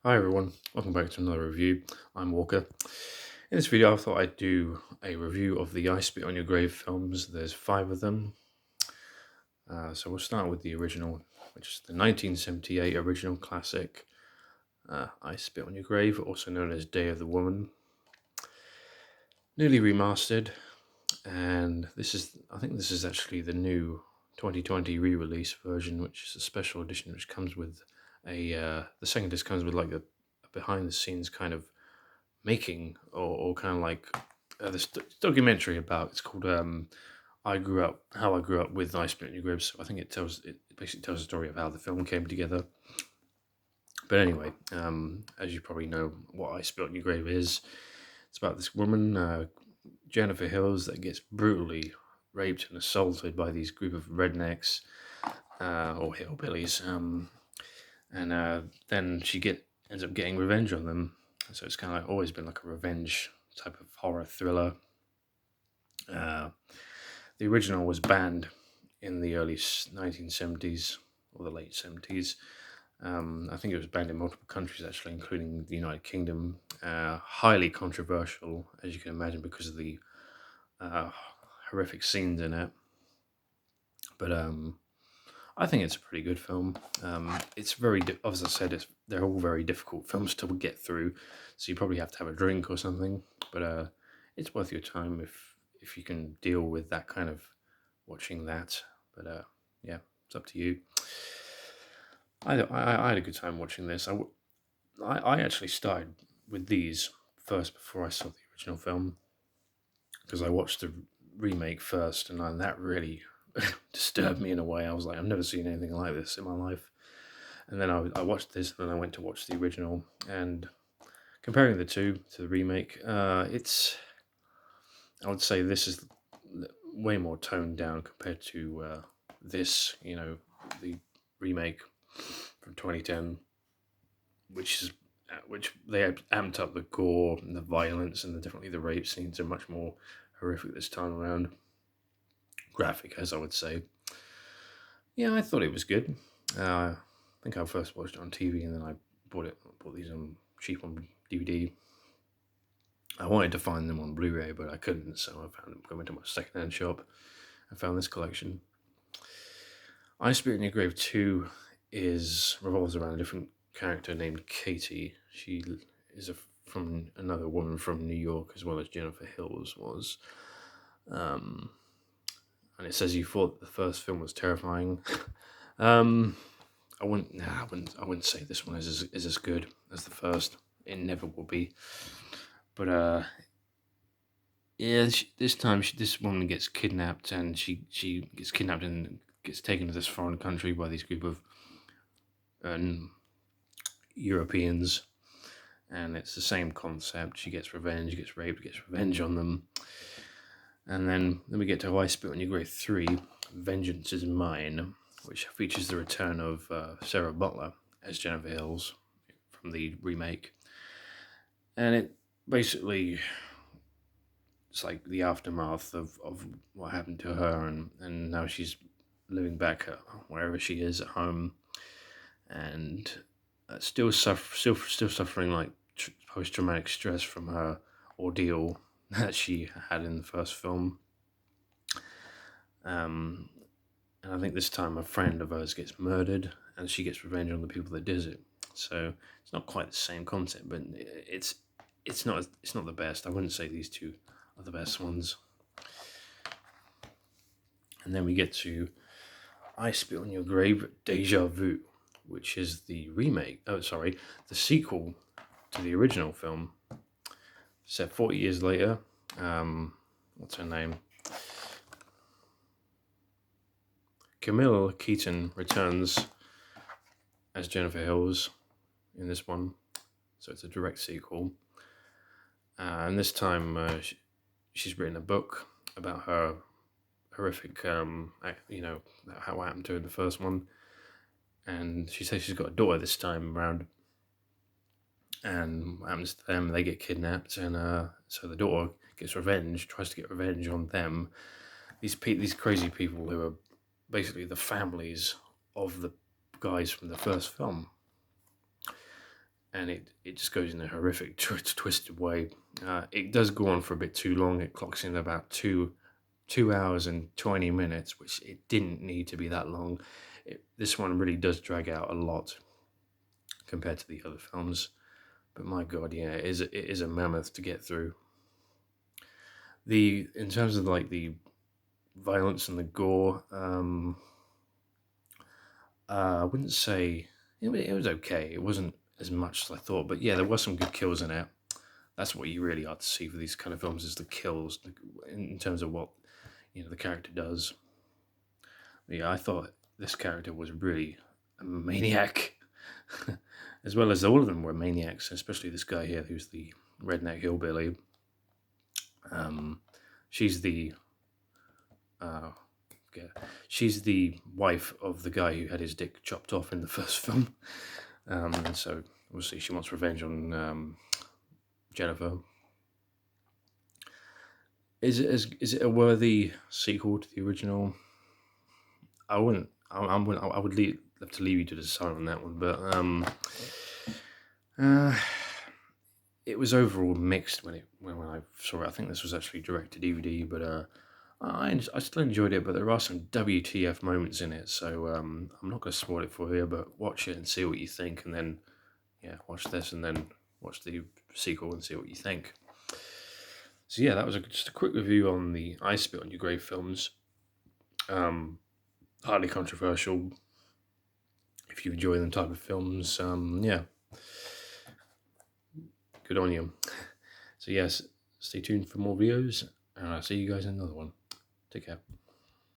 Hi everyone, welcome back to another review. I'm Walker. In this video, I thought I'd do a review of the I Spit on Your Grave films. There's 5 of them. So we'll start with the original, which is the 1978 original classic, I Spit on Your Grave, also known as Day of the Woman. Newly remastered, and I think this is actually the new 2020 re-release version, which is a special edition, which comes with the second disc comes with like a behind the scenes kind of making or kind of like this documentary about. It's called I grew up how I grew up with I Spit on Your Grave. So I think it basically tells the story of how the film came together. But anyway, as you probably know, what I Spit on Your Grave is, it's about this woman, Jennifer Hills, that gets brutally raped and assaulted by these group of rednecks or hillbillies, and then ends up getting revenge on them. So it's kind of like always been like a revenge type of horror thriller. Uh, the original was banned in the early 1970s or the late 70s. I think it was banned in multiple countries, actually, including the United Kingdom. Highly controversial, as you can imagine, because of the uh, horrific scenes in it. But I think it's a pretty good film. It's very, as I said, they're all very difficult films to get through, so you probably have to have a drink or something. But it's worth your time if you can deal with that kind of watching that. But yeah, it's up to you. I had a good time watching this. I actually started with these first before I saw the original film because I watched the remake first, and that really disturbed me in a way. I was like, I've never seen anything like this in my life. And then I watched this, and then I went to watch the original. And comparing the two to the remake, I would say this is way more toned down compared to this. The remake from 2010, which they amped up the gore and the violence, and definitely the rape scenes are much more horrific this time around. Graphic, as I would say. Yeah, I thought it was good. I think I first watched it on TV, and then I bought these cheap on DVD. I wanted to find them on Blu-ray, but I couldn't, so I found them going to my second-hand shop. I found this collection. I Spit in Your Grave 2 revolves around a different character named Katie. She is from another woman from New York, as well as Jennifer Hills was. And it says you thought the first film was terrifying. I wouldn't say this one is as good as the first. It never will be. But yeah, this woman gets kidnapped, and she gets kidnapped and gets taken to this foreign country by this group of Europeans, and it's the same concept. She gets revenge, gets raped, gets revenge on them, and then we get to I Spit on Your Grave 3, Vengeance is Mine, which features the return of Sarah Butler as Jennifer Hills from the remake. And it basically, it's like the aftermath of what happened to her, and now she's living back at wherever she is at home, and still suffering like post-traumatic stress from her ordeal that she had in the first film. And I think this time a friend of hers gets murdered, and she gets revenge on the people that did it. So it's not quite the same concept, but it's not the best. I wouldn't say these two are the best ones. And then we get to I Spit on Your Grave, Deja Vu, which is the sequel to the original film, set 40 years later. What's her name? Camille Keaton returns as Jennifer Hills in this one, so it's a direct sequel. And this time, she's written a book about her horrific, how happened to her in the first one. And she says she's got a daughter this time around. And what happens to them? They get kidnapped, and so the daughter tries to get revenge on them. These crazy people who are basically the families of the guys from the first film. and it just goes in a horrific, twisted way. It does go on for a bit too long. It clocks in about 2 hours and 20 minutes, which it didn't need to be that long. This one really does drag out a lot compared to the other films. But my God, yeah, it is a mammoth to get through. In terms of like the violence and the gore, I wouldn't say it was okay. It wasn't as much as I thought, but yeah, there were some good kills in it. That's what you really ought to see for these kind of films, is the kills in terms of what the character does. But yeah, I thought this character was really a maniac, as well as all of them were maniacs, especially this guy here who's the redneck hillbilly. She's the yeah, she's the wife of the guy who had his dick chopped off in the first film, and so obviously she wants revenge on Jennifer. Is it a worthy sequel to the original? I wouldn't. I would have to leave you to decide on that one, but uh, it was overall mixed when I saw it. I think this was actually direct to DVD, but I still enjoyed it. But there are some WTF moments in it, so I'm not going to spoil it for you. But watch it and see what you think, and then watch this and then watch the sequel and see what you think. So yeah, that was just a quick review on the I Spit on Your Grave films. Hardly controversial. If you enjoy them type of films, good on you. So yes, stay tuned for more videos, and I'll see you guys in another one. Take care.